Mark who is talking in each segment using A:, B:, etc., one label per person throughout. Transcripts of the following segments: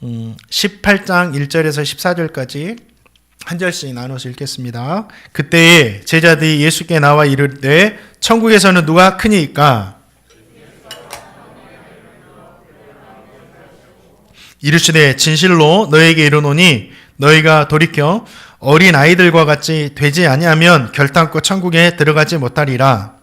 A: 18장 1절에서 14절까지 한 절씩 나눠서 읽겠습니다. 그때에 제자들이 예수께 나와 이르되 천국에서는 누가 크니까? 이르시되 진실로 너에게 이르노니 너희가 돌이켜 어린 아이들과 같이 되지 아니하면 결단코 천국에 들어가지 못하리라.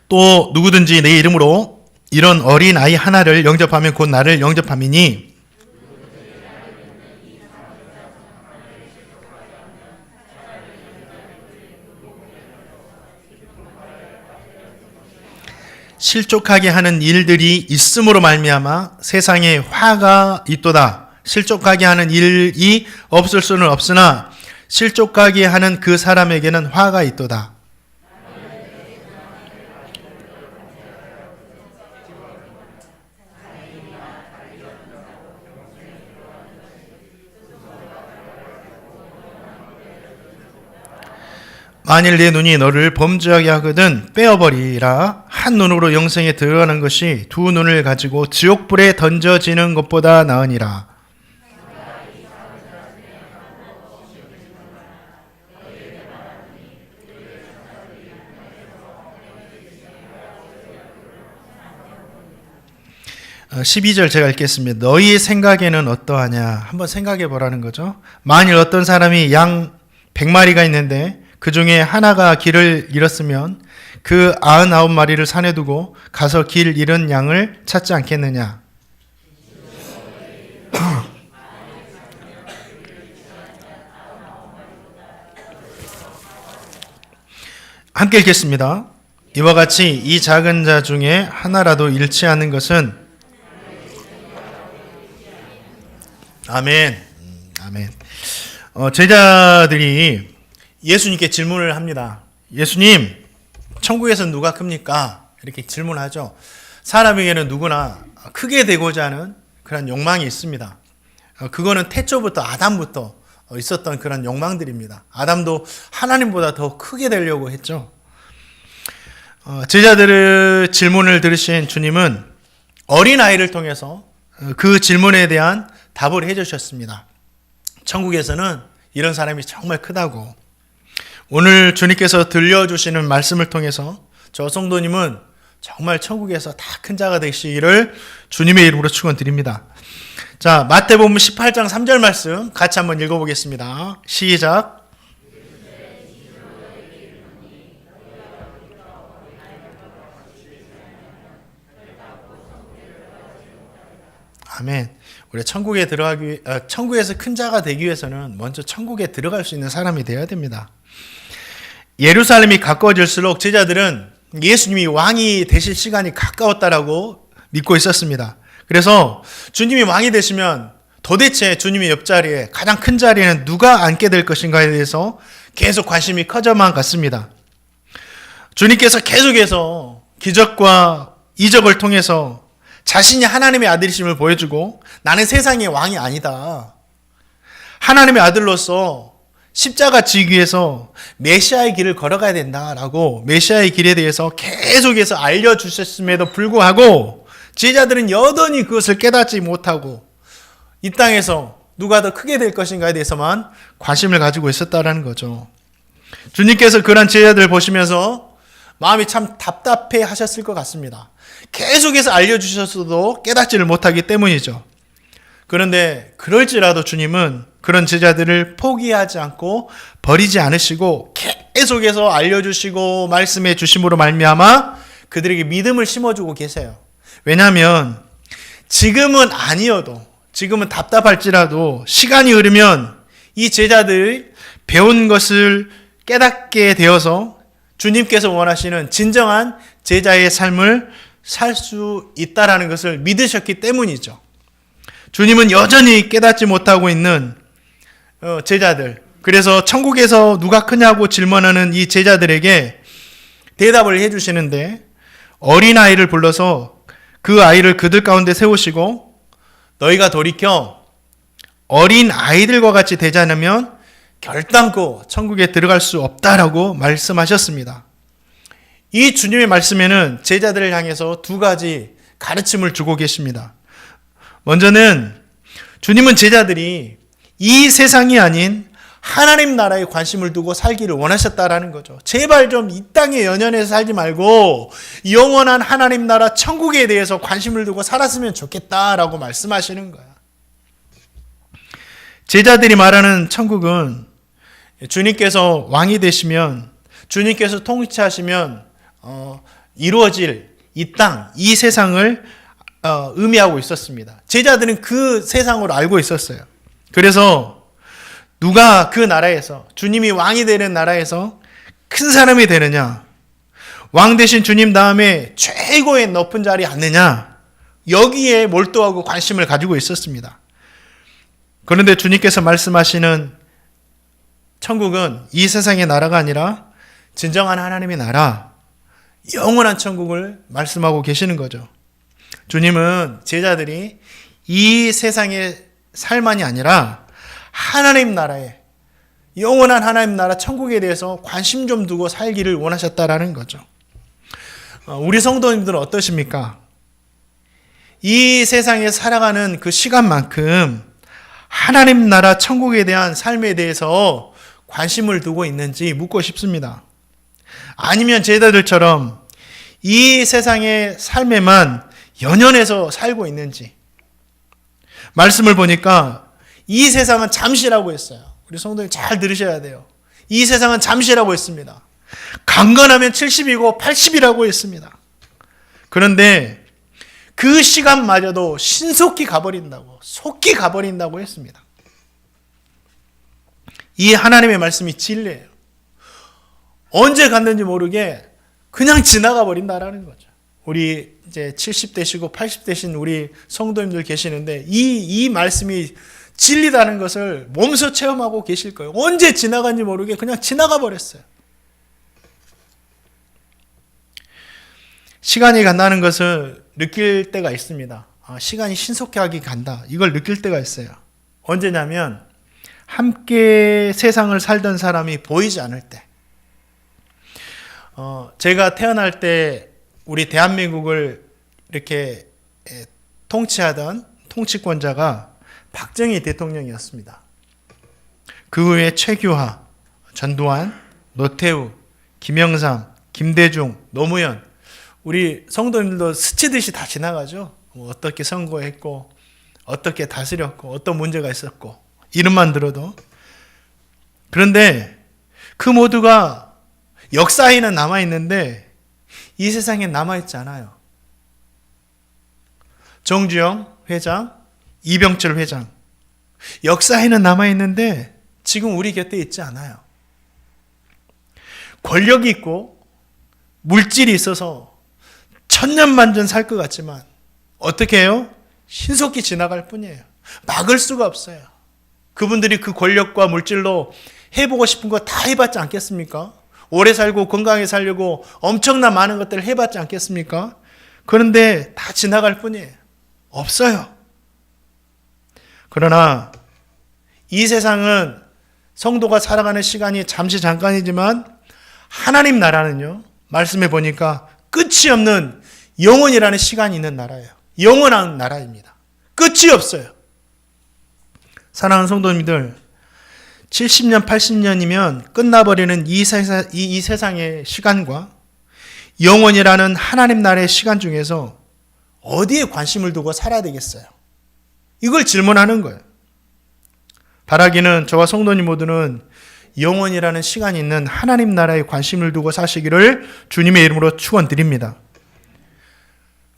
A: 또 누구든지 내 이름으로 이런 어린 아이 하나를 영접하면 곧 나를 영접함이니 실족하게 하는 일들이 있음으로 말미암아 세상에 화가 있도다. 실족하게 하는 일이 없을 수는 없으나 실족하게 하는 그 사람에게는 화가 있도다. 만일 내 눈이 너를 범죄하게 하거든 빼어버리라. 한 눈으로 영생에 들어가는 것이 두 눈을 가지고 지옥불에 던져지는 것보다 나으니라. 어, 12절 제가 읽겠습니다. 너희의 생각에는 어떠하냐? 한번 생각해 보라는 거죠. 만일 어떤 사람이 양 100마리가 있는데 그 중에 하나가 길을 잃었으면 그 99마리를 산에 두고 가서 길 잃은 양을 찾지 않겠느냐. 함께 읽겠습니다. 이와 같이 이 작은 자 중에 하나라도 잃지 않는 것은 아멘. 아멘. 제자들이 예수님께 질문을 합니다. 예수님, 천국에서는 누가 큽니까? 이렇게 질문하죠. 사람에게는 누구나 크게 되고자 하는 그런 욕망이 있습니다. 그거는 태초부터 아담부터 있었던 그런 욕망들입니다. 아담도 하나님보다 더 크게 되려고 했죠. 제자들의 질문을 들으신 주님은 어린아이를 통해서 그 질문에 대한 답을 해주셨습니다. 천국에서는 이런 사람이 정말 크다고. 오늘 주님께서 들려주시는 말씀을 통해서 저 성도님은 정말 천국에서 다 큰 자가 되시기를 주님의 이름으로 축원드립니다. 자, 마태복음 18장 3절 말씀 같이 한번 읽어보겠습니다. 시작. 아멘. 우리 천국에서 큰 자가 되기 위해서는 먼저 천국에 들어갈 수 있는 사람이 되어야 됩니다. 예루살렘이 가까워질수록 제자들은 예수님이 왕이 되실 시간이 가까웠다라고 믿고 있었습니다. 그래서 주님이 왕이 되시면 도대체 주님의 옆자리에 가장 큰 자리에는 누가 앉게 될 것인가에 대해서 계속 관심이 커져만 갔습니다. 주님께서 계속해서 기적과 이적을 통해서 자신이 하나님의 아들이심을 보여주고 나는 세상의 왕이 아니다. 하나님의 아들로서 십자가 지기 위해서 메시아의 길을 걸어가야 된다라고 메시아의 길에 대해서 계속해서 알려주셨음에도 불구하고 제자들은 여전히 그것을 깨닫지 못하고 이 땅에서 누가 더 크게 될 것인가에 대해서만 관심을 가지고 있었다라는 거죠. 주님께서 그런 제자들을 보시면서 마음이 참 답답해 하셨을 것 같습니다. 계속해서 알려주셨어도 깨닫지를 못하기 때문이죠. 그런데 그럴지라도 주님은 그런 제자들을 포기하지 않고 버리지 않으시고 계속해서 알려주시고 말씀해 주심으로 말미암아 그들에게 믿음을 심어주고 계세요. 왜냐하면 지금은 아니어도 지금은 답답할지라도 시간이 흐르면 이 제자들이 배운 것을 깨닫게 되어서 주님께서 원하시는 진정한 제자의 삶을 살 수 있다라는 것을 믿으셨기 때문이죠. 주님은 여전히 깨닫지 못하고 있는 제자들, 그래서 천국에서 누가 크냐고 질문하는 이 제자들에게 대답을 해주시는데 어린아이를 불러서 그 아이를 그들 가운데 세우시고 너희가 돌이켜 어린 아이들과 같이 되지 않으면 결단코 천국에 들어갈 수 없다라고 말씀하셨습니다. 이 주님의 말씀에는 제자들을 향해서 두 가지 가르침을 주고 계십니다. 먼저는 주님은 제자들이 이 세상이 아닌 하나님 나라에 관심을 두고 살기를 원하셨다라는 거죠. 제발 좀 이 땅에 연연해서 살지 말고 영원한 하나님 나라 천국에 대해서 관심을 두고 살았으면 좋겠다라고 말씀하시는 거야. 제자들이 말하는 천국은 주님께서 왕이 되시면, 주님께서 통치하시면 이루어질 이 땅, 이 세상을 의미하고 있었습니다. 제자들은 그 세상으로 알고 있었어요. 그래서 누가 그 나라에서, 주님이 왕이 되는 나라에서 큰 사람이 되느냐, 왕 대신 주님 다음에 최고의 높은 자리에 앉느냐, 여기에 몰두하고 관심을 가지고 있었습니다. 그런데 주님께서 말씀하시는 천국은 이 세상의 나라가 아니라 진정한 하나님의 나라, 영원한 천국을 말씀하고 계시는 거죠. 주님은 제자들이 이 세상의 삶만이 아니라 하나님 나라에, 영원한 하나님 나라 천국에 대해서 관심 좀 두고 살기를 원하셨다라는 거죠. 우리 성도님들은 어떠십니까? 이 세상에 살아가는 그 시간만큼 하나님 나라 천국에 대한 삶에 대해서 관심을 두고 있는지 묻고 싶습니다. 아니면 제자들처럼 이 세상의 삶에만 연연해서 살고 있는지. 말씀을 보니까 이 세상은 잠시라고 했어요. 우리 성도님 잘 들으셔야 돼요. 이 세상은 잠시라고 했습니다. 강건하면 70이고 80이라고 했습니다. 그런데 그 시간마저도 신속히 가버린다고, 속히 가버린다고 했습니다. 이 하나님의 말씀이 진리예요. 언제 갔는지 모르게 그냥 지나가 버린다라는 거죠. 우리 이제 70대시고 80대신 우리 성도님들 계시는데 이 말씀이 진리다는 것을 몸소 체험하고 계실 거예요. 언제 지나간지 모르게 그냥 지나가 버렸어요. 시간이 간다는 것을 느낄 때가 있습니다. 시간이 신속하게 간다. 이걸 느낄 때가 있어요. 언제냐면 함께 세상을 살던 사람이 보이지 않을 때. 제가 태어날 때 우리 대한민국을 이렇게 통치하던 통치권자가 박정희 대통령이었습니다. 그 후에 최규하, 전두환, 노태우, 김영삼, 김대중, 노무현, 우리 성도님들도 스치듯이 다 지나가죠. 어떻게 선거했고, 어떻게 다스렸고, 어떤 문제가 있었고, 이름만 들어도. 그런데 그 모두가 역사에는 남아있는데 이 세상에 남아있지 않아요. 정주영 회장, 이병철 회장, 역사에는 남아있는데 지금 우리 곁에 있지 않아요. 권력이 있고 물질이 있어서 천년만년 살 것 같지만 어떻게 해요? 신속히 지나갈 뿐이에요. 막을 수가 없어요. 그분들이 그 권력과 물질로 해보고 싶은 거 다 해봤지 않겠습니까? 오래 살고 건강하게 살려고 엄청난 많은 것들을 해봤지 않겠습니까? 그런데 다 지나갈 뿐이에요. 없어요. 그러나 이 세상은 성도가 살아가는 시간이 잠시 잠깐이지만 하나님 나라는요, 말씀해 보니까 끝이 없는 영원이라는 시간이 있는 나라예요. 영원한 나라입니다. 끝이 없어요. 사랑하는 성도님들, 70년, 80년이면 끝나버리는 이 세상의 시간과 영원이라는 하나님 나라의 시간 중에서 어디에 관심을 두고 살아야 되겠어요? 이걸 질문하는 거예요. 바라기는 저와 성도님 모두는 영원이라는 시간이 있는 하나님 나라에 관심을 두고 사시기를 주님의 이름으로 축원드립니다.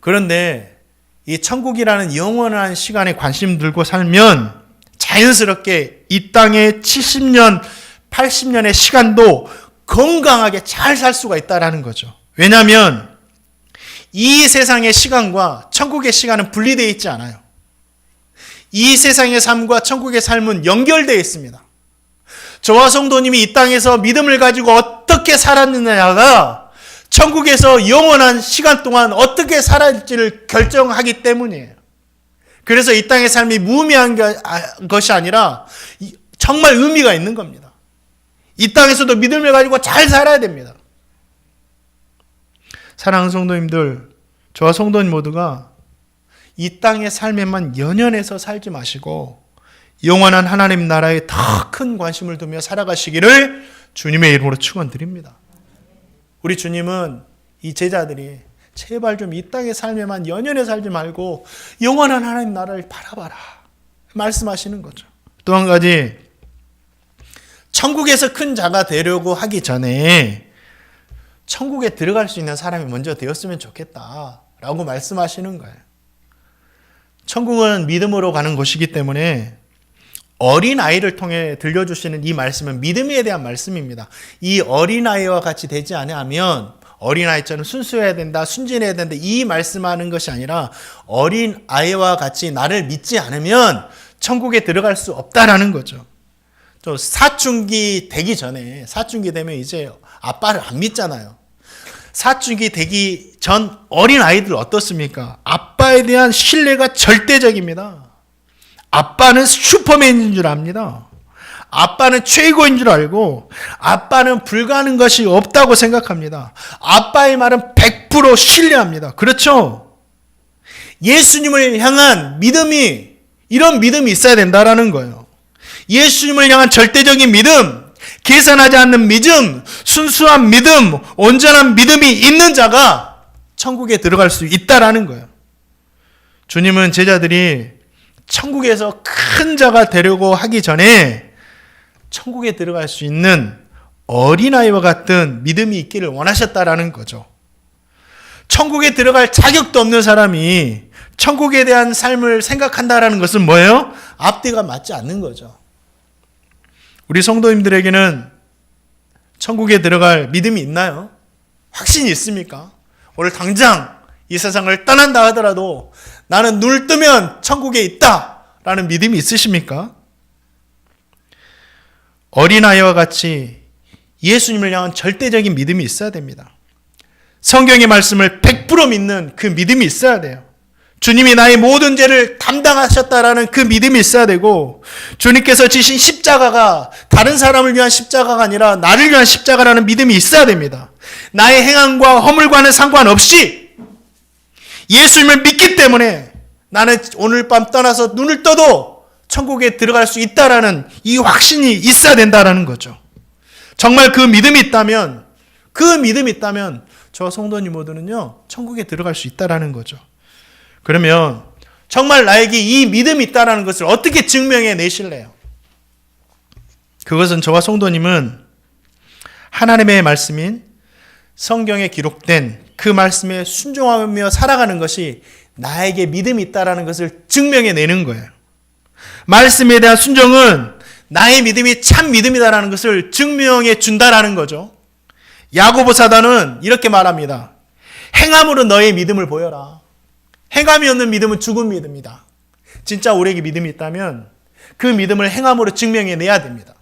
A: 그런데 이 천국이라는 영원한 시간에 관심 들고 살면 자연스럽게 이 땅의 70년, 80년의 시간도 건강하게 잘 살 수가 있다는 거죠. 왜냐하면 이 세상의 시간과 천국의 시간은 분리되어 있지 않아요. 이 세상의 삶과 천국의 삶은 연결되어 있습니다. 저와 성도님이 이 땅에서 믿음을 가지고 어떻게 살았느냐가 천국에서 영원한 시간 동안 어떻게 살아야할지를 결정하기 때문이에요. 그래서 이 땅의 삶이 무의미한 것이 아니라 정말 의미가 있는 겁니다. 이 땅에서도 믿음을 가지고 잘 살아야 됩니다. 사랑하는 성도님들, 저와 성도님 모두가 이 땅의 삶에만 연연해서 살지 마시고 영원한 하나님 나라에 더 큰 관심을 두며 살아가시기를 주님의 이름으로 축원드립니다. 우리 주님은 이 제자들이 제발 좀 이 땅의 삶에만 연연해 살지 말고 영원한 하나님 나라를 바라봐라 말씀하시는 거죠. 또 한 가지, 천국에서 큰 자가 되려고 하기 전에 천국에 들어갈 수 있는 사람이 먼저 되었으면 좋겠다라고 말씀하시는 거예요. 천국은 믿음으로 가는 곳이기 때문에 어린아이를 통해 들려주시는 이 말씀은 믿음에 대한 말씀입니다. 이 어린아이와 같이 되지 않으면 어린아이처럼 순수해야 된다, 순진해야 된다 이 말씀하는 것이 아니라 어린아이와 같이 나를 믿지 않으면 천국에 들어갈 수 없다라는 거죠. 또 사춘기 되기 전에, 사춘기 되면 이제 아빠를 안 믿잖아요. 사춘기 되기 전 어린아이들 어떻습니까? 아빠에 대한 신뢰가 절대적입니다. 아빠는 슈퍼맨인 줄 압니다. 아빠는 최고인 줄 알고 아빠는 불가능한 것이 없다고 생각합니다. 아빠의 말은 100% 신뢰합니다. 그렇죠? 예수님을 향한 믿음이, 이런 믿음이 있어야 된다라는 거예요. 예수님을 향한 절대적인 믿음, 계산하지 않는 믿음, 순수한 믿음, 온전한 믿음이 있는 자가 천국에 들어갈 수 있다라는 거예요. 주님은 제자들이 천국에서 큰 자가 되려고 하기 전에 천국에 들어갈 수 있는 어린아이와 같은 믿음이 있기를 원하셨다라는 거죠. 천국에 들어갈 자격도 없는 사람이 천국에 대한 삶을 생각한다라는 것은 뭐예요? 앞뒤가 맞지 않는 거죠. 우리 성도님들에게는 천국에 들어갈 믿음이 있나요? 확신이 있습니까? 오늘 당장 이 세상을 떠난다 하더라도 나는 눈을 뜨면 천국에 있다라는 믿음이 있으십니까? 어린아이와 같이 예수님을 향한 절대적인 믿음이 있어야 됩니다. 성경의 말씀을 100% 믿는 그 믿음이 있어야 돼요. 주님이 나의 모든 죄를 담당하셨다라는 그 믿음이 있어야 되고, 주님께서 지신 십자가가 다른 사람을 위한 십자가가 아니라 나를 위한 십자가라는 믿음이 있어야 됩니다. 나의 행함과 허물과는 상관없이 예수님을 믿기 때문에 나는 오늘 밤 떠나서 눈을 떠도 천국에 들어갈 수 있다라는 이 확신이 있어야 된다라는 거죠. 정말 그 믿음이 있다면, 저 성도님 모두는요, 천국에 들어갈 수 있다라는 거죠. 그러면 정말 나에게 이 믿음이 있다는 것을 어떻게 증명해 내실래요? 그것은 저와 성도님은 하나님의 말씀인 성경에 기록된 그 말씀에 순종하며 살아가는 것이 나에게 믿음이 있다는 것을 증명해 내는 거예요. 말씀에 대한 순종은 나의 믿음이 참 믿음이다라는 것을 증명해 준다라는 거죠. 야고보 사도는 이렇게 말합니다. 행함으로 너의 믿음을 보여라. 행함이 없는 믿음은 죽은 믿음이다. 진짜 우리에게 믿음이 있다면 그 믿음을 행함으로 증명해 내야 됩니다.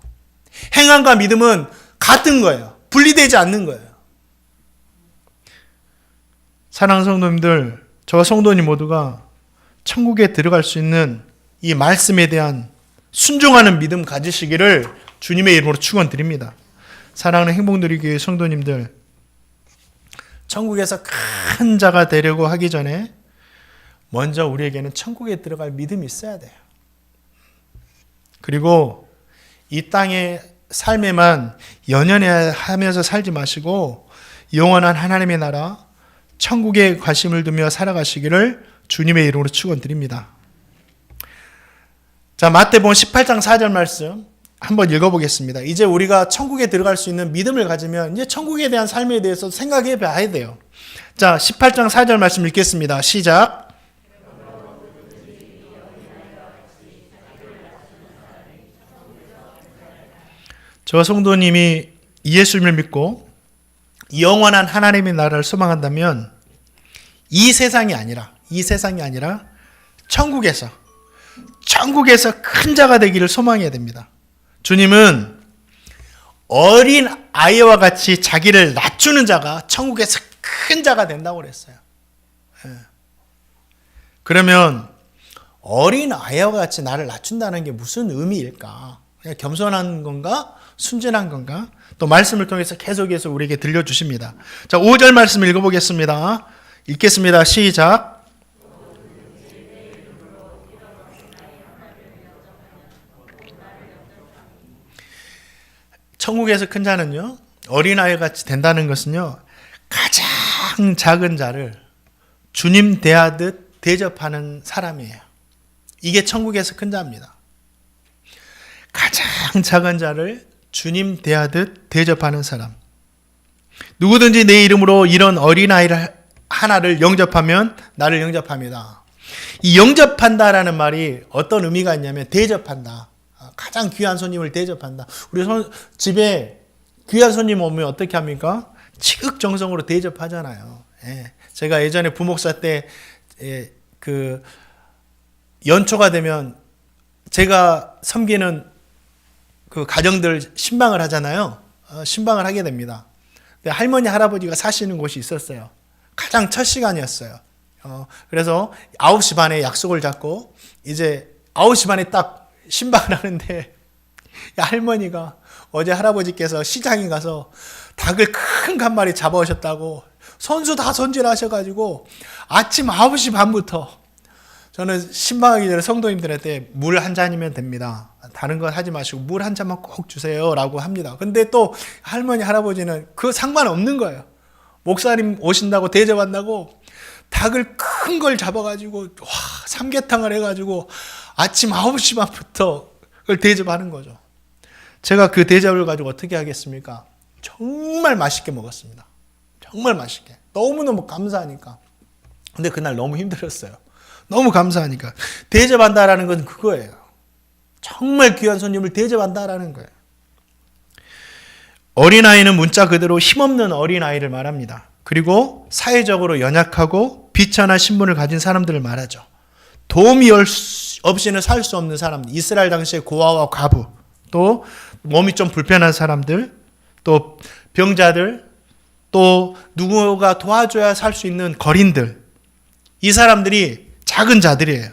A: 행함과 믿음은 같은 거예요. 분리되지 않는 거예요. 사랑하는 성도님들, 저와 성도님 모두가 천국에 들어갈 수 있는 이 말씀에 대한 순종하는 믿음 가지시기를 주님의 이름으로 축원드립니다. 사랑하는 행복누리교회 성도님들, 천국에서 큰 자가 되려고 하기 전에 먼저 우리에게는 천국에 들어갈 믿음이 있어야 돼요. 그리고 이 땅의 삶에만 연연하면서 살지 마시고 영원한 하나님의 나라, 천국에 관심을 두며 살아가시기를 주님의 이름으로 축원드립니다. 자, 마태복음 18장 4절 말씀 한번 읽어보겠습니다. 이제 우리가 천국에 들어갈 수 있는 믿음을 가지면 이제 천국에 대한 삶에 대해서 생각해 봐야 돼요. 자, 18장 4절 말씀 읽겠습니다. 시작. 저 성도님이 예수님을 믿고 영원한 하나님의 나라를 소망한다면 이 세상이 아니라 천국에서 큰 자가 되기를 소망해야 됩니다. 주님은 어린 아이와 같이 자기를 낮추는 자가 천국에서 큰 자가 된다고 그랬어요. 그러면 어린 아이와 같이 나를 낮춘다는 게 무슨 의미일까? 그냥 겸손한 건가? 순진한 건가? 또 말씀을 통해서 계속해서 우리에게 들려주십니다. 자, 5절 말씀 읽어보겠습니다. 읽겠습니다. 시작. 천국에서 큰 자는요, 어린아이 같이 된다는 것은요, 가장 작은 자를 주님 대하듯 대접하는 사람이에요. 이게 천국에서 큰 자입니다. 가장 작은 자를 주님 대하듯 대접하는 사람. 누구든지 내 이름으로 이런 어린아이를 하나를 영접하면 나를 영접합니다. 이 영접한다라는 말이 어떤 의미가 있냐면 대접한다. 가장 귀한 손님을 대접한다. 우리 집에 귀한 손님 오면 어떻게 합니까? 지극정성으로 대접하잖아요. 예. 제가 예전에 부목사 때 그 연초가 되면 제가 섬기는 그 가정들 신방을 하잖아요. 신방을 하게 됩니다. 할머니 할아버지가 사시는 곳이 있었어요. 가장 첫 시간이었어요. 그래서 9시 반에 약속을 잡고 이제 9시 반에 딱 신방을 하는데 할머니가 어제 할아버지께서 시장에 가서 닭을 큰 한 마리 잡아오셨다고 선수 다 손질하셔가지고 아침 9시 반부터 저는 신방하기 전에 성도님들한테 물 한 잔이면 됩니다. 다른 건 하지 마시고 물 한 잔만 꼭 주세요 라고 합니다. 근데 또 할머니 할아버지는 그 상관없는 거예요. 목사님 오신다고 대접한다고 닭을 큰 걸 잡아가지고 삼계탕을 해가지고 아침 9시 반부터 그걸 대접하는 거죠. 제가 그 대접을 가지고 어떻게 하겠습니까? 정말 맛있게 먹었습니다. 정말 맛있게. 너무너무 감사하니까. 근데 그날 너무 힘들었어요. 너무 감사하니까. 대접한다라는 건 그거예요. 정말 귀한 손님을 대접한다라는 거예요. 어린아이는 문자 그대로 힘없는 어린아이를 말합니다. 그리고 사회적으로 연약하고 비천한 신분을 가진 사람들을 말하죠. 도움이 없이는 살 수 없는 사람들, 이스라엘 당시의 고아와 과부, 또 몸이 좀 불편한 사람들, 또 병자들, 또 누구가 도와줘야 살 수 있는 거린들, 이 사람들이 작은 자들이에요.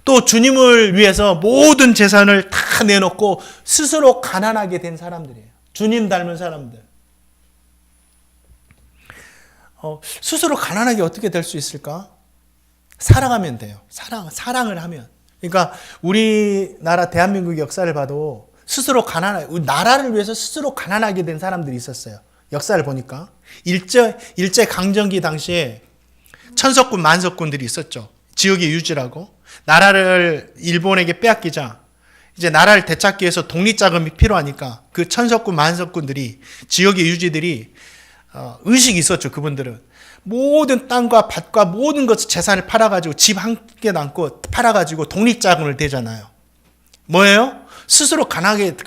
A: 또 주님을 위해서 모든 재산을 다 내놓고 스스로 가난하게 된 사람들이에요. 주님 닮은 사람들. 스스로 가난하게 어떻게 될 수 있을까? 사랑하면 돼요. 사랑을 하면. 그러니까 우리나라 대한민국 역사를 봐도 스스로 가난하게, 나라를 위해서 스스로 가난하게 된 사람들이 있었어요. 역사를 보니까. 일제 강점기 당시에 천석군, 만석군들이 있었죠. 지역의 유지라고. 나라를 일본에게 빼앗기자 이제 나라를 되찾기 위해서 독립자금이 필요하니까 그 천석군, 만석군들이, 지역의 유지들이 의식이 있었죠. 그분들은 모든 땅과 밭과 모든 것을 재산을 팔아가지고 집 한 개 남고 팔아가지고 독립자금을 대잖아요. 뭐예요? 스스로 가난하게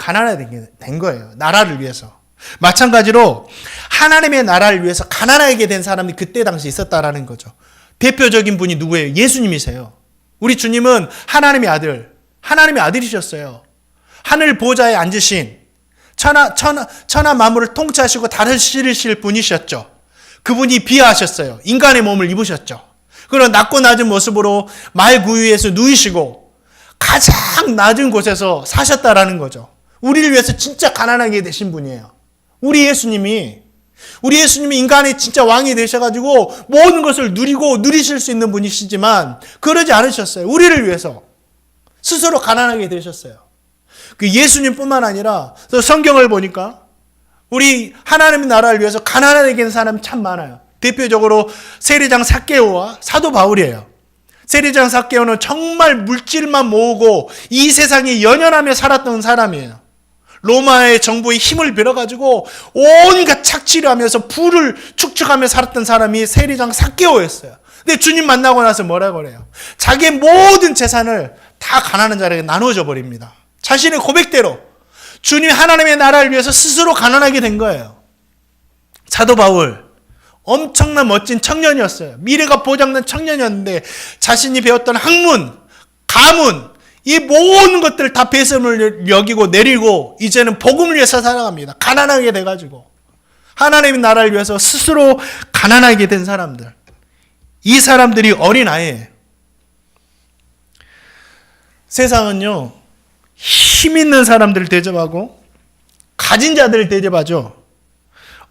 A: 된 거예요. 나라를 위해서. 마찬가지로 하나님의 나라를 위해서 가난하게 된 사람이 그때 당시 있었다라는 거죠. 대표적인 분이 누구예요? 예수님이세요. 우리 주님은 하나님의 아들, 하나님의 아들이셨어요. 하늘 보좌에 앉으신 천하 만물을 통치하시고 다스리실 분이셨죠. 그분이 비하하셨어요. 인간의 몸을 입으셨죠. 그런 낮고 낮은 모습으로 말 구유에서 누이시고 가장 낮은 곳에서 사셨다라는 거죠. 우리를 위해서 진짜 가난하게 되신 분이에요. 우리 예수님이 인간의 진짜 왕이 되셔가지고 모든 것을 누리실 수 있는 분이시지만 그러지 않으셨어요. 우리를 위해서 스스로 가난하게 되셨어요. 그 예수님뿐만 아니라 성경을 보니까 우리 하나님의 나라를 위해서 가난하게 된 사람이 참 많아요. 대표적으로 세리장 삭개오와 사도 바울이에요. 세리장 삭개오는 정말 물질만 모으고 이 세상에 연연하며 살았던 사람이에요. 로마의 정부의 힘을 빌어가지고 온갖 착취를 하면서 부를 축축하며 살았던 사람이 세리장 삭개오였어요. 근데 주님 만나고 나서 뭐라고 그래요? 자기의 모든 재산을 다 가난한 자에게 나눠줘 버립니다. 자신의 고백대로 주님 하나님의 나라를 위해서 스스로 가난하게 된 거예요. 사도 바울 엄청난 멋진 청년이었어요. 미래가 보장된 청년이었는데 자신이 배웠던 학문, 가문, 이 모든 것들을 다 배설물 여기고 내리고 이제는 복음을 위해서 살아갑니다. 가난하게 돼가지고 하나님의 나라를 위해서 스스로 가난하게 된 사람들, 이 사람들이 어린아이예요. 세상은요 힘 있는 사람들을 대접하고 가진 자들을 대접하죠.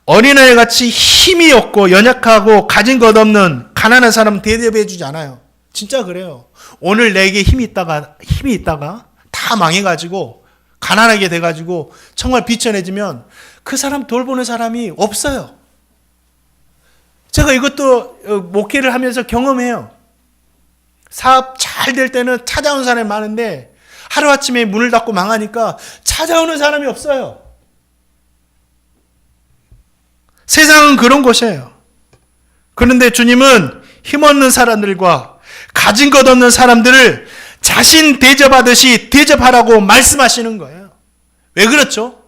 A: 어린아이 같이 힘이 없고 연약하고 가진 것 없는 가난한 사람 대접해 주지 않아요. 진짜 그래요. 오늘 내게 힘이 있다가 다 망해가지고 가난하게 돼가지고 정말 비천해지면 그 사람 돌보는 사람이 없어요. 제가 이것도 목회를 하면서 경험해요. 사업 잘 될 때는 찾아오는 사람이 많은데 하루아침에 문을 닫고 망하니까 찾아오는 사람이 없어요. 세상은 그런 곳이에요. 그런데 주님은 힘없는 사람들과 가진 것 없는 사람들을 자신 대접하듯이 대접하라고 말씀하시는 거예요. 왜 그렇죠?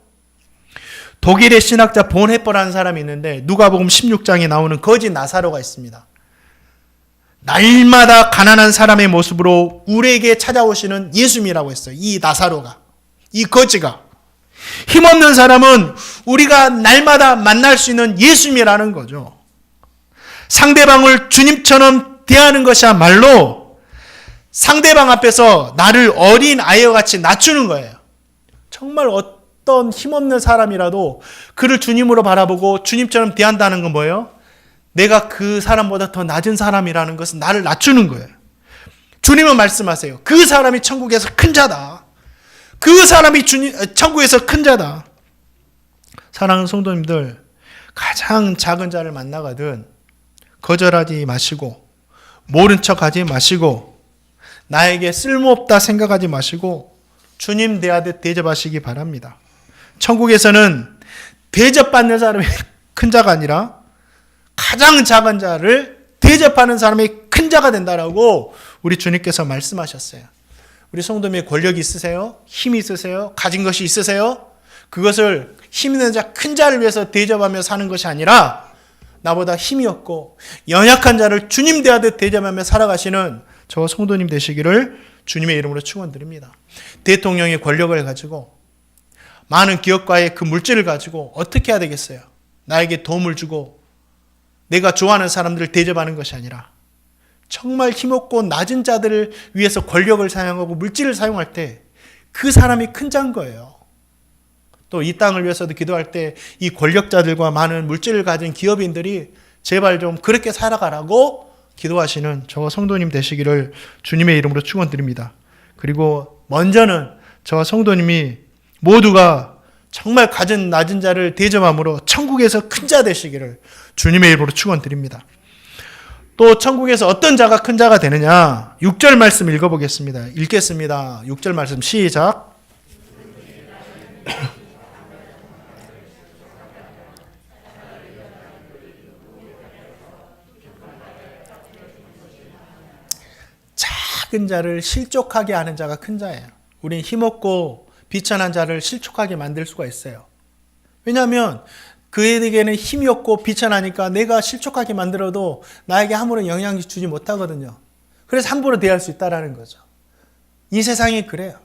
A: 독일의 신학자 본헤퍼라는 사람이 있는데 누가복음 16장에 나오는 거지 나사로가 있습니다. 날마다 가난한 사람의 모습으로 우리에게 찾아오시는 예수님이라고 했어요. 이 나사로가, 이 거지가. 힘없는 사람은 우리가 날마다 만날 수 있는 예수님이라는 거죠. 상대방을 주님처럼 대하는 것이야말로 상대방 앞에서 나를 어린 아이와 같이 낮추는 거예요. 정말 어떤 힘없는 사람이라도 그를 주님으로 바라보고 주님처럼 대한다는 건 뭐예요? 내가 그 사람보다 더 낮은 사람이라는 것은 나를 낮추는 거예요. 주님은 말씀하세요. 그 사람이 천국에서 큰 자다. 그 사람이 천국에서 큰 자다. 사랑하는 성도님들, 가장 작은 자를 만나거든 거절하지 마시고 모른 척하지 마시고 나에게 쓸모없다 생각하지 마시고 주님 대하듯 대접하시기 바랍니다. 천국에서는 대접받는 사람이 큰 자가 아니라 가장 작은 자를 대접하는 사람이 큰 자가 된다라고 우리 주님께서 말씀하셨어요. 우리 성도님의 권력이 있으세요? 힘이 있으세요? 가진 것이 있으세요? 그것을 힘 있는 자, 큰 자를 위해서 대접하며 사는 것이 아니라 나보다 힘이 없고 연약한 자를 주님 대하듯 대접하며 살아가시는 저 성도님 되시기를 주님의 이름으로 축원드립니다. 대통령의 권력을 가지고 많은 기업가의 그 물질을 가지고 어떻게 해야 되겠어요? 나에게 도움을 주고 내가 좋아하는 사람들을 대접하는 것이 아니라 정말 힘없고 낮은 자들을 위해서 권력을 사용하고 물질을 사용할 때 그 사람이 큰 자인 거예요. 또 이 땅을 위해서도 기도할 때 이 권력자들과 많은 물질을 가진 기업인들이 제발 좀 그렇게 살아가라고 기도하시는 저 성도님 되시기를 주님의 이름으로 축원드립니다. 그리고 먼저는 저 성도님이 모두가 정말 가진 낮은 자를 대접함으로 천국에서 큰 자 되시기를 주님의 이름으로 축원드립니다. 또 천국에서 어떤 자가 큰 자가 되느냐? 6절 말씀 읽어보겠습니다. 읽겠습니다. 6절 말씀 시작. 작은 자를 실족하게 하는 자가 큰 자예요. 우린 힘없고 비천한 자를 실족하게 만들 수가 있어요. 왜냐하면 그에게는 힘이 없고 비천하니까 내가 실족하게 만들어도 나에게 아무런 영향을 주지 못하거든요. 그래서 함부로 대할 수 있다는 거죠. 이 세상이 그래요.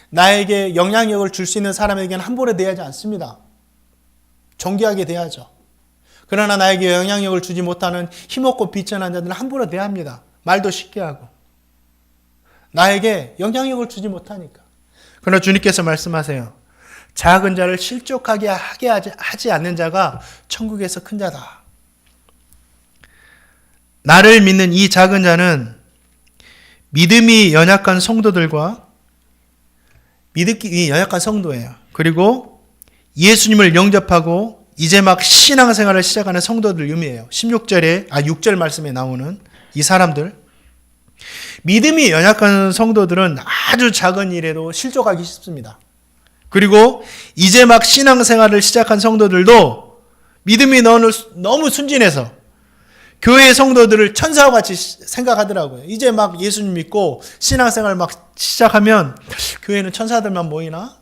A: 나에게 영향력을 줄 수 있는 사람에게는 함부로 대하지 않습니다. 존귀하게 대하죠. 그러나 나에게 영향력을 주지 못하는 힘없고 비천한 자들은 함부로 대합니다. 말도 쉽게 하고. 나에게 영향력을 주지 못하니까. 그러나 주님께서 말씀하세요. 작은 자를 실족하게 하지 않는 자가 천국에서 큰 자다. 나를 믿는 이 작은 자는 믿음이 연약한 성도들과 믿음이 연약한 성도예요. 그리고 예수님을 영접하고 이제 막 신앙생활을 시작하는 성도들 의미해요. 6절 말씀에 나오는 이 사람들. 믿음이 연약한 성도들은 아주 작은 일에도 실족하기 쉽습니다. 그리고 이제 막 신앙생활을 시작한 성도들도 믿음이 너무 순진해서 교회 성도들을 천사와 같이 생각하더라고요. 이제 막 예수님 믿고 신앙생활 막 시작하면 교회는 천사들만 모이나?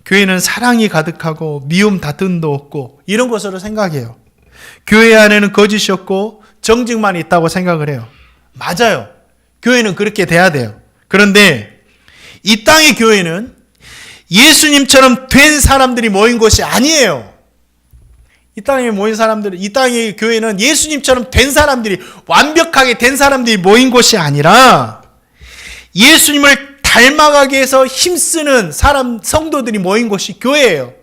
A: 교회는 사랑이 가득하고 미움 다툼도 없고 이런 것으로 생각해요. 교회 안에는 거짓이 없고 정직만 있다고 생각을 해요. 맞아요. 교회는 그렇게 돼야 돼요. 그런데 이 땅의 교회는 예수님처럼 된 사람들이 모인 곳이 아니에요. 이 땅에 모인 사람들, 이 땅의 교회는 예수님처럼 된 사람들이, 완벽하게 된 사람들이 모인 곳이 아니라 예수님을 닮아가기 위해서 힘쓰는 성도들이 모인 곳이 교회예요.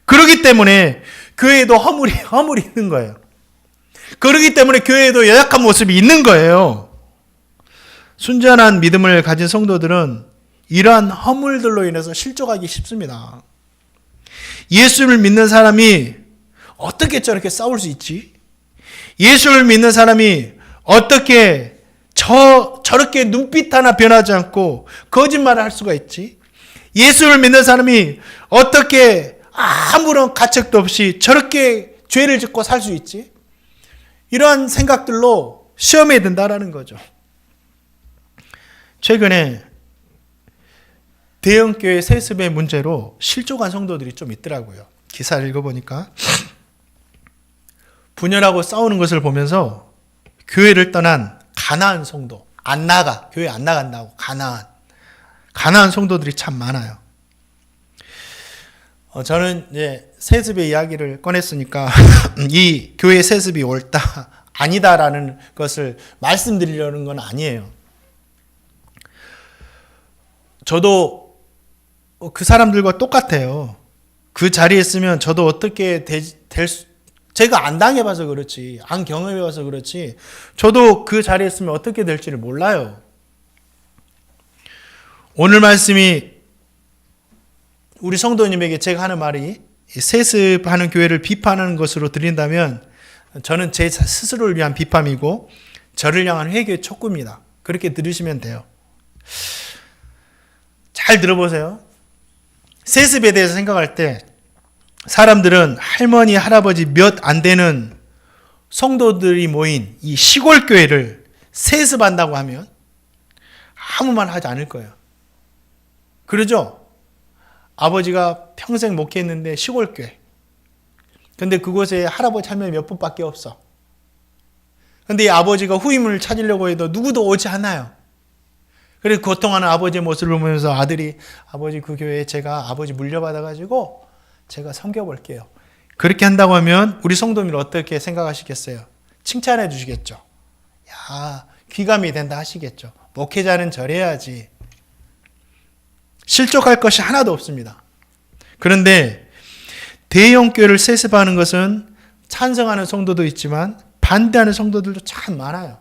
A: 그렇기 때문에 교회에도 허물이 있는 거예요. 그렇기 때문에 교회에도 연약한 모습이 있는 거예요. 순전한 믿음을 가진 성도들은 이러한 허물들로 인해서 실족하기 쉽습니다. 예수를 믿는 사람이 어떻게 저렇게 싸울 수 있지? 예수를 믿는 사람이 어떻게 저렇게 눈빛 하나 변하지 않고 거짓말을 할 수가 있지? 예수를 믿는 사람이 어떻게 아무런 가책도 없이 저렇게 죄를 짓고 살 수 있지? 이러한 생각들로 시험에 든다라는 거죠. 최근에 대형교회 세습의 문제로 실족한 성도들이 좀 있더라고요. 기사를 읽어보니까 분열하고 싸우는 것을 보면서 교회를 떠난 가나안 성도, 교회 안 나간다고 가나안 성도들이 참 많아요. 저는 이제 세습의 이야기를 꺼냈으니까 이 교회 세습이 옳다, 아니다라는 것을 말씀드리려는 건 아니에요. 저도 그 사람들과 똑같아요. 그 자리에 있으면 저도 어떻게 제가 안 당해봐서 그렇지, 안 경험해봐서 그렇지, 저도 그 자리에 있으면 어떻게 될지를 몰라요. 오늘 말씀이 우리 성도님에게 제가 하는 말이 세습하는 교회를 비판하는 것으로 들린다면 저는 제 스스로를 위한 비판이고 저를 향한 회개의 촉구입니다. 그렇게 들으시면 돼요. 잘 들어보세요. 세습에 대해서 생각할 때 사람들은 할머니, 할아버지 몇 안 되는 성도들이 모인 이 시골 교회를 세습한다고 하면 아무 말 하지 않을 거예요. 그러죠? 아버지가 평생 목회했는데 시골 교회. 근데 그곳에 할아버지 할머니 몇 분밖에 없어. 근데 이 아버지가 후임을 찾으려고 해도 누구도 오지 않아요. 그래서 고통하는 아버지의 모습을 보면서 아들이 아버지 그 교회에 제가 아버지 물려받아가지고 제가 섬겨볼게요. 그렇게 한다고 하면 우리 성도님은 어떻게 생각하시겠어요? 칭찬해 주시겠죠. 야, 귀감이 된다 하시겠죠. 목회자는 저래야지. 실족할 것이 하나도 없습니다. 그런데 대형 교회를 세습하는 것은 찬성하는 성도도 있지만 반대하는 성도들도 참 많아요.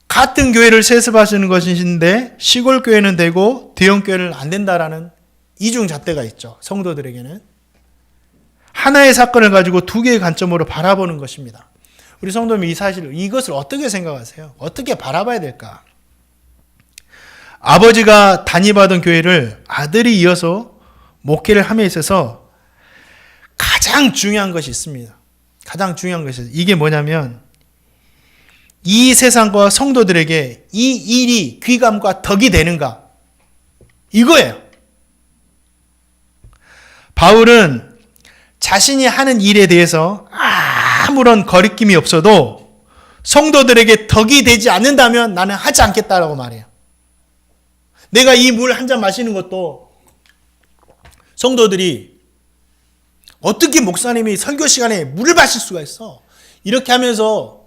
A: 같은 교회를 세습하시는 것인데 시골 교회는 되고 대형 교회는 안 된다라는 이중잣대가 있죠. 성도들에게는. 하나의 사건을 가지고 두 개의 관점으로 바라보는 것입니다. 우리 성도님 이것을 어떻게 생각하세요? 어떻게 바라봐야 될까? 아버지가 단위받은 교회를 아들이 이어서 목회를 함에 있어서 가장 중요한 것이 있습니다. 가장 중요한 것이 이게 뭐냐면 이 세상과 성도들에게 이 일이 귀감과 덕이 되는가? 이거예요. 바울은 자신이 하는 일에 대해서 아무런 거리낌이 없어도 성도들에게 덕이 되지 않는다면 나는 하지 않겠다라고 말해요. 내가 이 물 한 잔 마시는 것도 성도들이 어떻게 목사님이 설교 시간에 물을 마실 수가 있어? 이렇게 하면서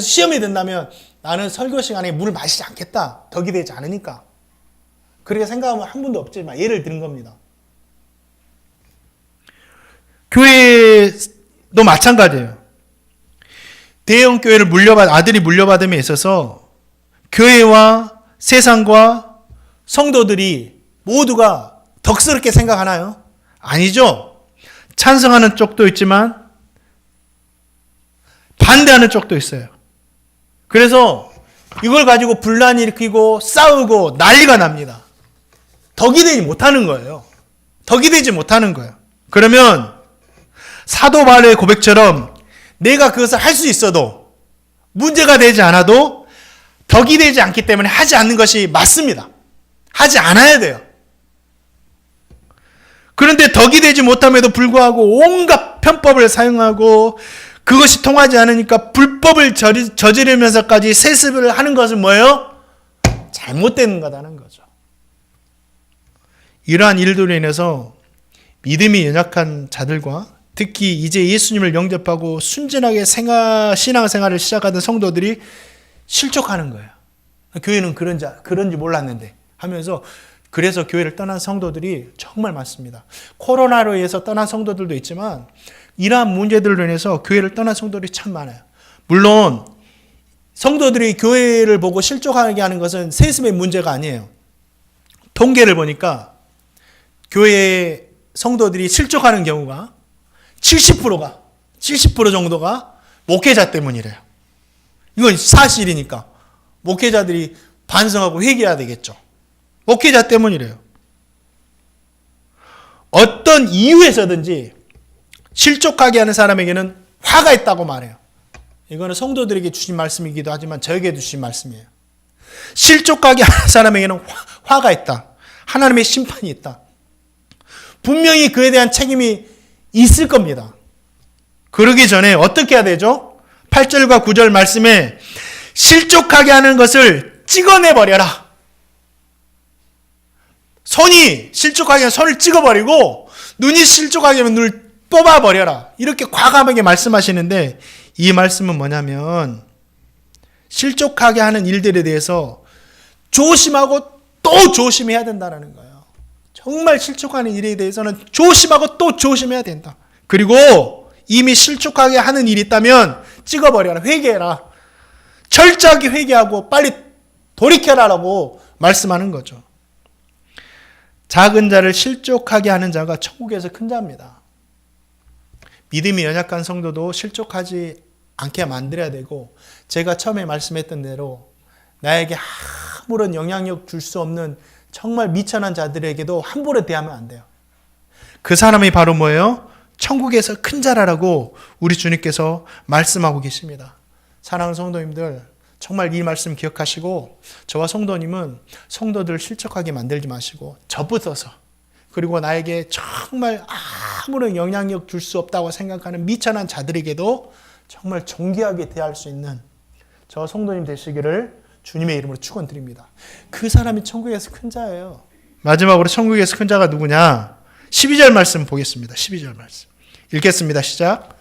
A: 시험이 된다면 나는 설교 시간에 물을 마시지 않겠다. 덕이 되지 않으니까. 그렇게 생각하면 한 분도 없지만 예를 드는 겁니다. 교회도 마찬가지예요. 대형 교회를 아들이 물려받음에 있어서 교회와 세상과 성도들이 모두가 덕스럽게 생각하나요? 아니죠. 찬성하는 쪽도 있지만 반대하는 쪽도 있어요. 그래서 이걸 가지고 분란이 일으키고 싸우고 난리가 납니다. 덕이 되지 못하는 거예요. 덕이 되지 못하는 거예요. 그러면 사도 바울의 고백처럼 내가 그것을 할 수 있어도 문제가 되지 않아도 덕이 되지 않기 때문에 하지 않는 것이 맞습니다. 하지 않아야 돼요. 그런데 덕이 되지 못함에도 불구하고 온갖 편법을 사용하고 그것이 통하지 않으니까 불법을 저지르면서까지 세습을 하는 것은 뭐예요? 잘못된 거다는 거죠. 이러한 일들로 인해서 믿음이 연약한 자들과 특히 이제 예수님을 영접하고 순전하게 신앙생활을 시작하던 성도들이 실족하는 거예요. 교회는 그런지 몰랐는데 하면서 그래서 교회를 떠난 성도들이 정말 많습니다. 코로나로 인해서 떠난 성도들도 있지만 이러한 문제들로 인해서 교회를 떠난 성도들이 참 많아요. 물론 성도들이 교회를 보고 실족하게 하는 것은 세습의 문제가 아니에요. 통계를 보니까 교회의 성도들이 실족하는 경우가 70% 정도가 목회자 때문이래요. 이건 사실이니까 목회자들이 반성하고 회개해야 되겠죠. 목회자 때문이래요. 어떤 이유에서든지 실족하게 하는 사람에게는 화가 있다고 말해요. 이거는 성도들에게 주신 말씀이기도 하지만 저에게 주신 말씀이에요. 실족하게 하는 사람에게는 화가 있다. 하나님의 심판이 있다. 분명히 그에 대한 책임이 있을 겁니다. 그러기 전에 어떻게 해야 되죠? 8절과 9절 말씀에 실족하게 하는 것을 찍어내버려라. 손이 실족하게 하면 손을 찍어버리고 눈이 실족하게 하면 눈을 뽑아버려라. 이렇게 과감하게 말씀하시는데 이 말씀은 뭐냐면 실족하게 하는 일들에 대해서 조심하고 또 조심해야 된다는 거예요. 정말 실족하는 일에 대해서는 조심하고 또 조심해야 된다. 그리고 이미 실족하게 하는 일이 있다면 찍어버려라. 회개해라. 철저하게 회개하고 빨리 돌이켜라라고 말씀하는 거죠. 작은 자를 실족하게 하는 자가 천국에서 큰 자입니다. 믿음이 연약한 성도도 실족하지 않게 만들어야 되고 제가 처음에 말씀했던 대로 나에게 아무런 영향력 줄 수 없는 정말 미천한 자들에게도 함부로 대하면 안 돼요. 그 사람이 바로 뭐예요? 천국에서 큰 자라라고 우리 주님께서 말씀하고 계십니다. 사랑하는 성도님들, 정말 이 말씀 기억하시고 저와 성도님은 성도들 실족하게 만들지 마시고 저부터서 그리고 나에게 정말 아무런 영향력 줄 수 없다고 생각하는 미천한 자들에게도 정말 존귀하게 대할 수 있는 저와 성도님 되시기를 주님의 이름으로 축원드립니다. 그 사람이 천국에서 큰 자예요. 마지막으로 천국에서 큰 자가 누구냐? 12절 말씀 보겠습니다. 12절 말씀 읽겠습니다. 시작.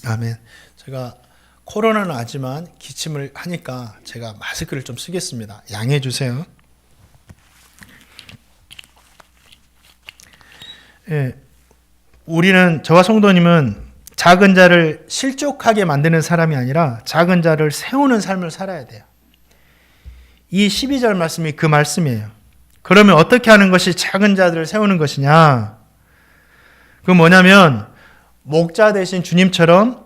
A: 아멘. 제가 코로나는 아지만 기침을 하니까 제가 마스크를 좀 쓰겠습니다. 양해해 주세요. 예, 우리는 저와 성도님은 작은 자를 실족하게 만드는 사람이 아니라 작은 자를 세우는 삶을 살아야 돼요. 이 12절 말씀이 그 말씀이에요. 그러면 어떻게 하는 것이 작은 자들을 세우는 것이냐? 그건 뭐냐면 목자 대신 주님처럼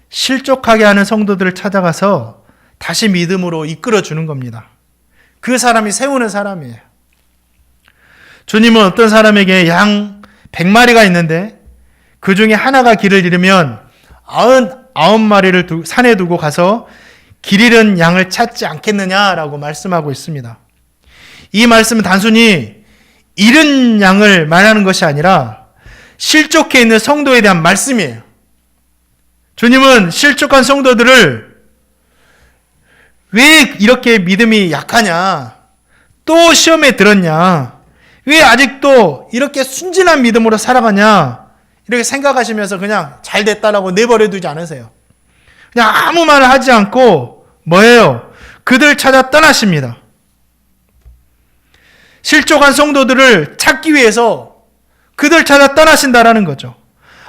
A: 실족하게 하는 성도들을 찾아가서 다시 믿음으로 이끌어 주는 겁니다. 그 사람이 세우는 사람이에요. 주님은 어떤 사람에게 양 100마리가 있는데 그 중에 하나가 길을 잃으면 99마리를 산에 두고 가서 길 잃은 양을 찾지 않겠느냐라고 말씀하고 있습니다. 이 말씀은 단순히 잃은 양을 말하는 것이 아니라 실족해 있는 성도에 대한 말씀이에요. 주님은 실족한 성도들을 왜 이렇게 믿음이 약하냐? 또 시험에 들었냐? 왜 아직도 이렇게 순진한 믿음으로 살아가냐? 이렇게 생각하시면서 그냥 잘 됐다라고 내버려 두지 않으세요. 그냥 아무 말을 하지 않고 뭐예요? 그들 찾아 떠나십니다. 실족한 성도들을 찾기 위해서 그들 찾아 떠나신다라는 거죠.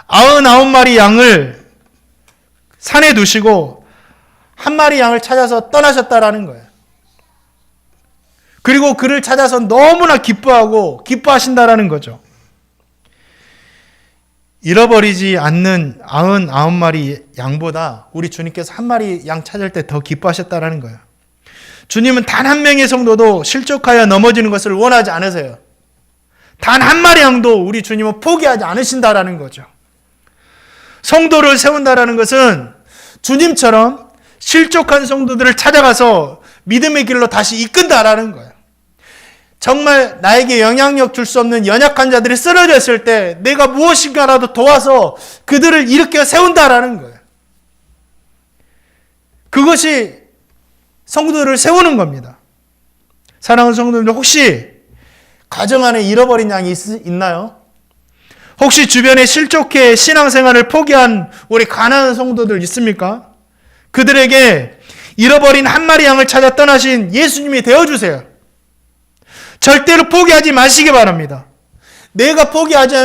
A: 99마리 양을 산에 두시고 한 마리 양을 찾아서 떠나셨다라는 거예요. 그리고 그를 찾아서 너무나 기뻐하고 기뻐하신다라는 거죠. 잃어버리지 않는 99마리 양보다 우리 주님께서 한 마리 양 찾을 때 더 기뻐하셨다라는 거예요. 주님은 단 한 명의 성도도 실족하여 넘어지는 것을 원하지 않으세요. 단 한 마리 양도 우리 주님은 포기하지 않으신다라는 거죠. 성도를 세운다라는 것은 주님처럼 실족한 성도들을 찾아가서 믿음의 길로 다시 이끈다라는 거예요. 정말 나에게 영향력 줄 수 없는 연약한 자들이 쓰러졌을 때 내가 무엇인가라도 도와서 그들을 일으켜 세운다라는 거예요. 그것이 성도들을 세우는 겁니다. 사랑하는 성도님들, 혹시 가정 안에 잃어버린 양이 있나요? 혹시 주변에 실족해 신앙생활을 포기한 우리 가난한 성도들 있습니까? 그들에게 잃어버린 한 마리 양을 찾아 떠나신 예수님이 되어주세요. 절대로 포기하지 마시기 바랍니다. 내가 포기하지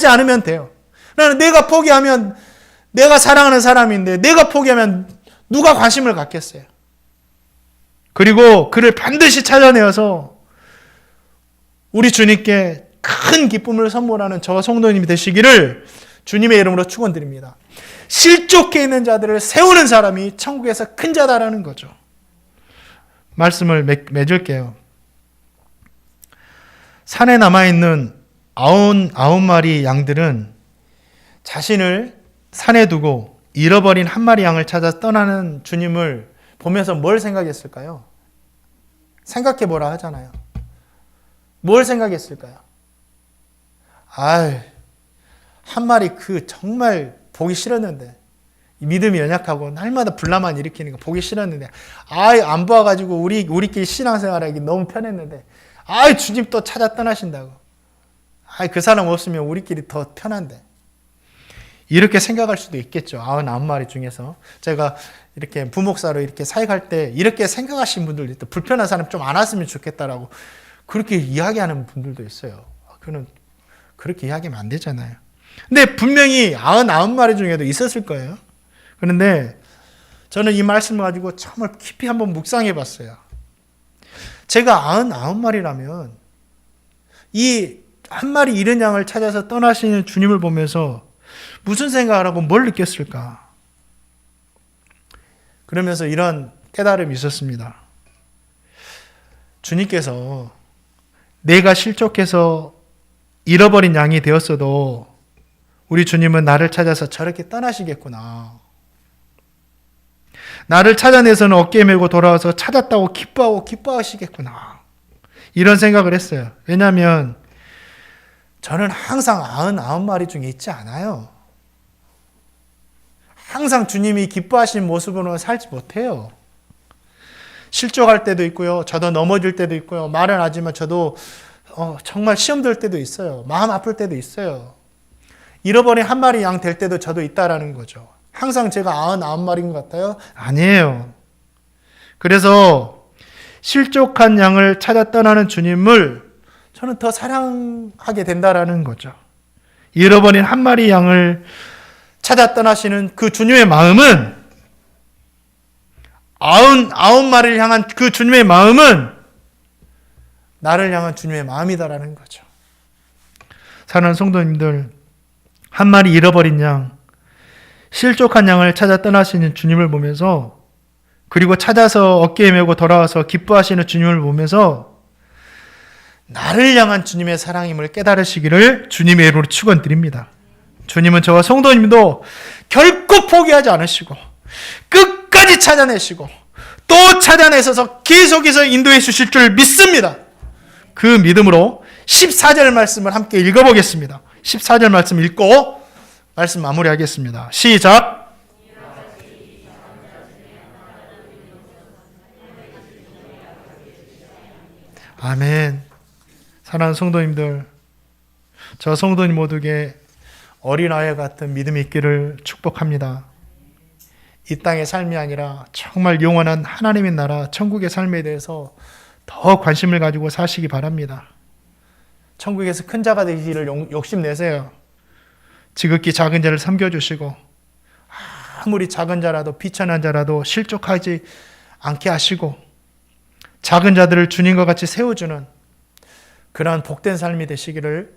A: 않으면 돼요. 나는 내가 포기하면 내가 사랑하는 사람인데 내가 포기하면 누가 관심을 갖겠어요. 그리고 그를 반드시 찾아내어서 우리 주님께 큰 기쁨을 선물하는 저와 성도님이 되시기를 주님의 이름으로 축원드립니다. 실족해 있는 자들을 세우는 사람이 천국에서 큰 자다라는 거죠. 말씀을 맺을게요. 산에 남아있는 99마리 양들은 자신을 산에 두고 잃어버린 한 마리 양을 찾아 떠나는 주님을 보면서 뭘 생각했을까요? 생각해 보라 하잖아요. 뭘 생각했을까요? 한 마리 정말 보기 싫었는데, 믿음이 연약하고 날마다 불나만 일으키니까 보기 싫었는데, 안 봐가지고 우리끼리 신앙생활하기 너무 편했는데, 주님 또 찾아 떠나신다고. 그 사람 없으면 우리끼리 더 편한데. 이렇게 생각할 수도 있겠죠. 99마리 중에서. 제가 이렇게 부목사로 이렇게 사역할 때 이렇게 생각하시는 분들도 있다. 불편한 사람 좀 안 왔으면 좋겠다라고 그렇게 이야기하는 분들도 있어요. 그는 그렇게 이야기하면 안 되잖아요. 근데 분명히 99마리 중에도 있었을 거예요. 그런데 저는 이 말씀을 가지고 정말 깊이 한번 묵상해 봤어요. 제가 99마리라면 이 한 마리 잃은 양을 찾아서 떠나시는 주님을 보면서 무슨 생각을 하고 뭘 느꼈을까? 그러면서 이런 깨달음이 있었습니다. 주님께서 내가 실족해서 잃어버린 양이 되었어도 우리 주님은 나를 찾아서 저렇게 떠나시겠구나. 나를 찾아내서는 어깨에 메고 돌아와서 찾았다고 기뻐하시겠구나. 이런 생각을 했어요. 왜냐하면 저는 항상 99마리 중에 있지 않아요. 항상 주님이 기뻐하시는 모습으로는 살지 못해요. 실족할 때도 있고요. 저도 넘어질 때도 있고요. 말은 하지만 저도 정말 시험 들 때도 있어요. 마음 아플 때도 있어요. 잃어버린 한 마리 양 될 때도 저도 있다라는 거죠. 항상 제가 99마리인 것 같아요? 아니에요. 그래서 실족한 양을 찾아 떠나는 주님을 저는 더 사랑하게 된다라는 거죠. 잃어버린 한 마리 양을 찾아 떠나시는 그 주님의 마음은 99마리를 향한 그 주님의 마음은 나를 향한 주님의 마음이다라는 거죠. 사랑하는 성도님들, 한 마리 잃어버린 양, 실족한 양을 찾아 떠나시는 주님을 보면서 그리고 찾아서 어깨에 메고 돌아와서 기뻐하시는 주님을 보면서 나를 향한 주님의 사랑임을 깨달으시기를 주님의 이름으로 축원드립니다. 주님은 저와 성도님도 결코 포기하지 않으시고 끝까지 찾아내시고 또 찾아내셔서 계속해서 인도해 주실 줄 믿습니다. 그 믿음으로 14절 말씀을 함께 읽어보겠습니다. 14절 말씀 읽고 말씀 마무리하겠습니다. 시작. 아멘. 사랑하는 성도님들, 저 성도님 모두에게 어린아이 같은 믿음이 있기를 축복합니다. 이 땅의 삶이 아니라 정말 영원한 하나님의 나라 천국의 삶에 대해서 더 관심을 가지고 사시기 바랍니다. 천국에서 큰 자가 되기를 욕심내세요. 지극히 작은 자를 섬겨주시고 아무리 작은 자라도 비천한 자라도 실족하지 않게 하시고 작은 자들을 주님과 같이 세워주는 그러한 복된 삶이 되시기를